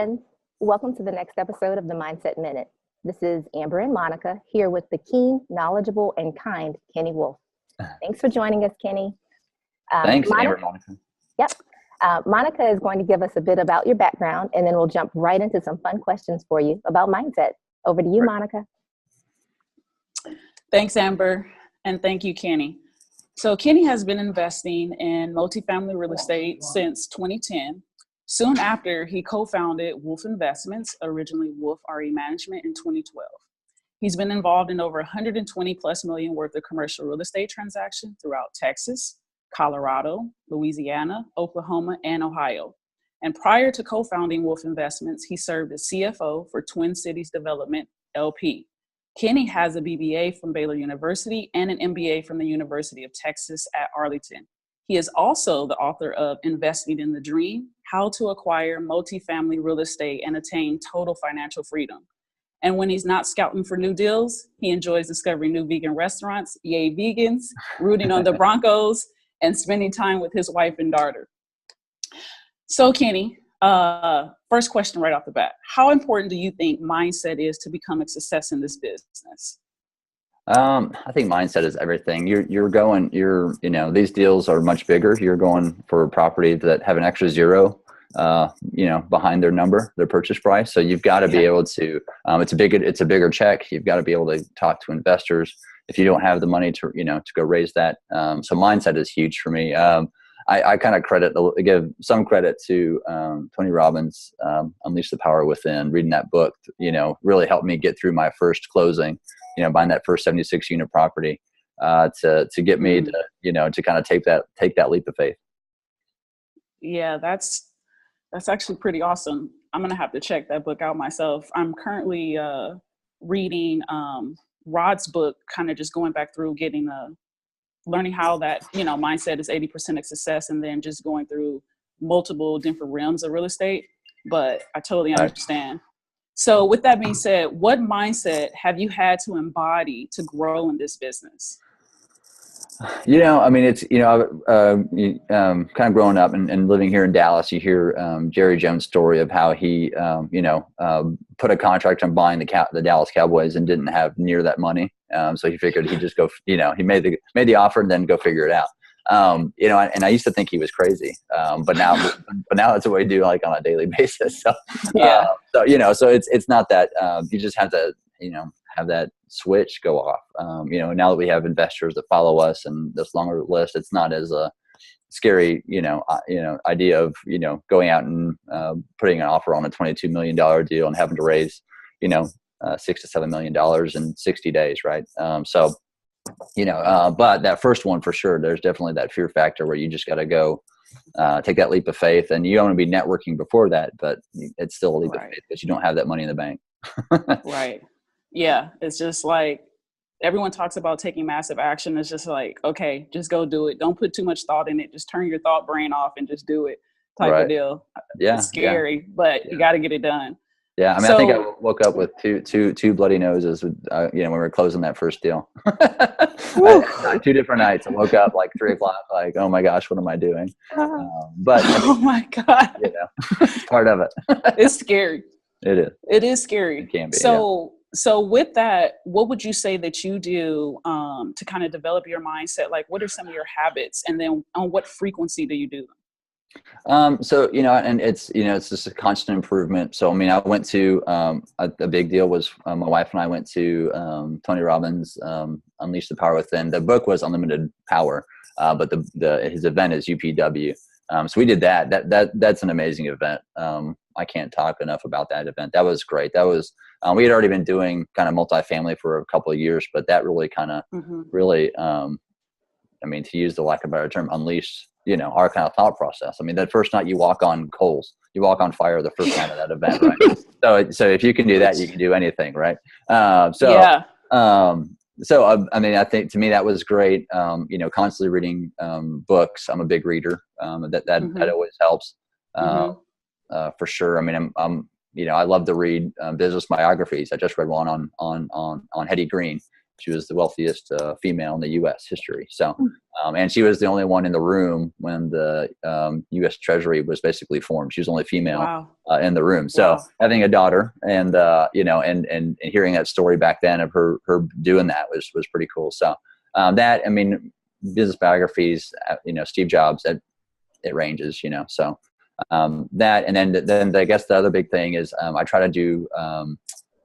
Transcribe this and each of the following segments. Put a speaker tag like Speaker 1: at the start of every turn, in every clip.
Speaker 1: friends. Welcome to the next episode of the Mindset Minute. This is Amber and Monica here with the keen, knowledgeable, and kind Kenny Wolfe. Thanks for joining us, Kenny.
Speaker 2: Thanks, Amber and Monica.
Speaker 1: Yep. Monica is going to give us a bit about your background, and then we'll jump right into some fun questions for you about mindset. Over to you, Monica.
Speaker 3: Thanks, Amber, and thank you, Kenny. So Kenny has been investing in multifamily real estate since 2010. Soon after, he co-founded Wolfe Investments, originally Wolfe RE Management, in 2012. He's been involved in over 120 plus million worth of commercial real estate transactions throughout Texas, Colorado, Louisiana, Oklahoma, and Ohio. And prior to co-founding Wolfe Investments, he served as CFO for Twin Cities Development, LP. Kenny has a BBA from Baylor University and an MBA from the University of Texas at Arlington. He is also the author of Investing in the Dream: How to Acquire Multifamily Real Estate and Attain Total Financial Freedom. And when he's not scouting for new deals, he enjoys discovering new vegan restaurants, yay vegans, rooting on the Broncos, and spending time with his wife and daughter. So Kenny, first question right off the bat, how important do you think mindset is to become a success in this business?
Speaker 2: I think mindset is everything. These deals are much bigger. You're going for properties that have an extra zero, behind their purchase price. So you've got to be able to, it's a bigger check. You've got to be able to talk to investors if you don't have the money to go raise that. So mindset is huge for me. I kind of give some credit to Tony Robbins, Unleash the Power Within. Reading that book, really helped me get through my first closing, buying that first 76 unit property, to get me to kind of take that leap of faith.
Speaker 3: Yeah, that's actually pretty awesome. I'm going to have to check that book out myself. I'm currently reading Rod's book, kind of just going back through learning how that, mindset is 80% of success, and then just going through multiple different realms of real estate. It's I totally understand. So with that being said, what mindset have you had to embody to grow in this business?
Speaker 2: It's, kind of growing up and living here in Dallas, you hear Jerry Jones' story of how he, put a contract on buying the Dallas Cowboys and didn't have near that money. So he figured he'd just go, he made the offer and then go figure it out. And I used to think he was crazy. But now that's what we do like on a daily basis. So, so it's not that, you just have to, have that switch go off. Now that we have investors that follow us and this longer list, it's not as a scary, idea of, going out and putting an offer on a $22 million deal and having to raise, $6 to $7 million in 60 days. Right. But that first one for sure, there's definitely that fear factor where you just got to go take that leap of faith, and you don't want to be networking before that, but it's still a leap of faith because you don't have that money in the bank.
Speaker 3: Right. Yeah. It's just like, everyone talks about taking massive action. It's just like, okay, just go do it. Don't put too much thought in it. Just turn your thought brain off and just do it type of deal.
Speaker 2: Yeah.
Speaker 3: It's scary, but you got to get it done.
Speaker 2: Yeah. I think I woke up with two bloody noses, when we were closing that first deal. 2 different nights. I woke up like 3 o'clock, like, oh my gosh, what am I doing?
Speaker 3: Oh my God.
Speaker 2: It's part of it.
Speaker 3: It's scary.
Speaker 2: It is.
Speaker 3: It is scary.
Speaker 2: It can be.
Speaker 3: So with that, what would you say that you do to kind of develop your mindset? Like, what are some of your habits, and then on what frequency do you do them?
Speaker 2: And it's just a constant improvement. So, I went to, a big deal was my wife and I went to Tony Robbins, Unleash the Power Within. The book was Unlimited Power, but his event is UPW. So we did that. That's an amazing event. I can't talk enough about that event. That was great. That was, we had already been doing kind of multifamily for a couple of years, but that really kind of to use the lack of a better term, unleashed, our kind of thought process. That first night you walk on coals, you walk on fire the first night of that event, right? So if you can do that, you can do anything, right? I think to me that was great. Constantly reading books. I'm a big reader. That always helps. For sure. I love to read business biographies. I just read one on Hetty Green. She was the wealthiest female in the U.S. history. So, and she was the only one in the room when the U.S. Treasury was basically formed. She was the only female in the room. So having a daughter and, and hearing that story back then of her doing that was pretty cool. So business biographies, Steve Jobs, it ranges, so that, and then I guess the other big thing is I try to do,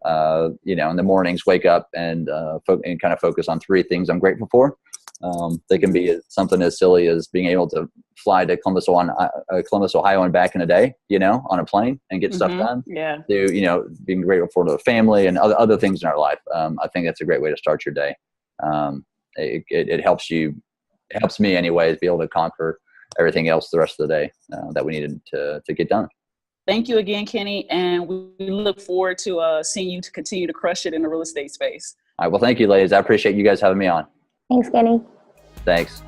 Speaker 2: in the mornings, wake up and kind of focus on 3 things I'm grateful for. They can be something as silly as being able to fly to Columbus, Ohio and back in a day, on a plane and get stuff done.
Speaker 3: Yeah.
Speaker 2: Being grateful for the family and other things in our life. I think that's a great way to start your day. It helps me anyways, be able to conquer everything else the rest of the day that we needed to get done.
Speaker 3: Thank you again, Kenny. And we look forward to seeing you to continue to crush it in the real estate space.
Speaker 2: All right. Well, thank you, ladies. I appreciate you guys having me on.
Speaker 1: Thanks, Kenny.
Speaker 2: Thanks.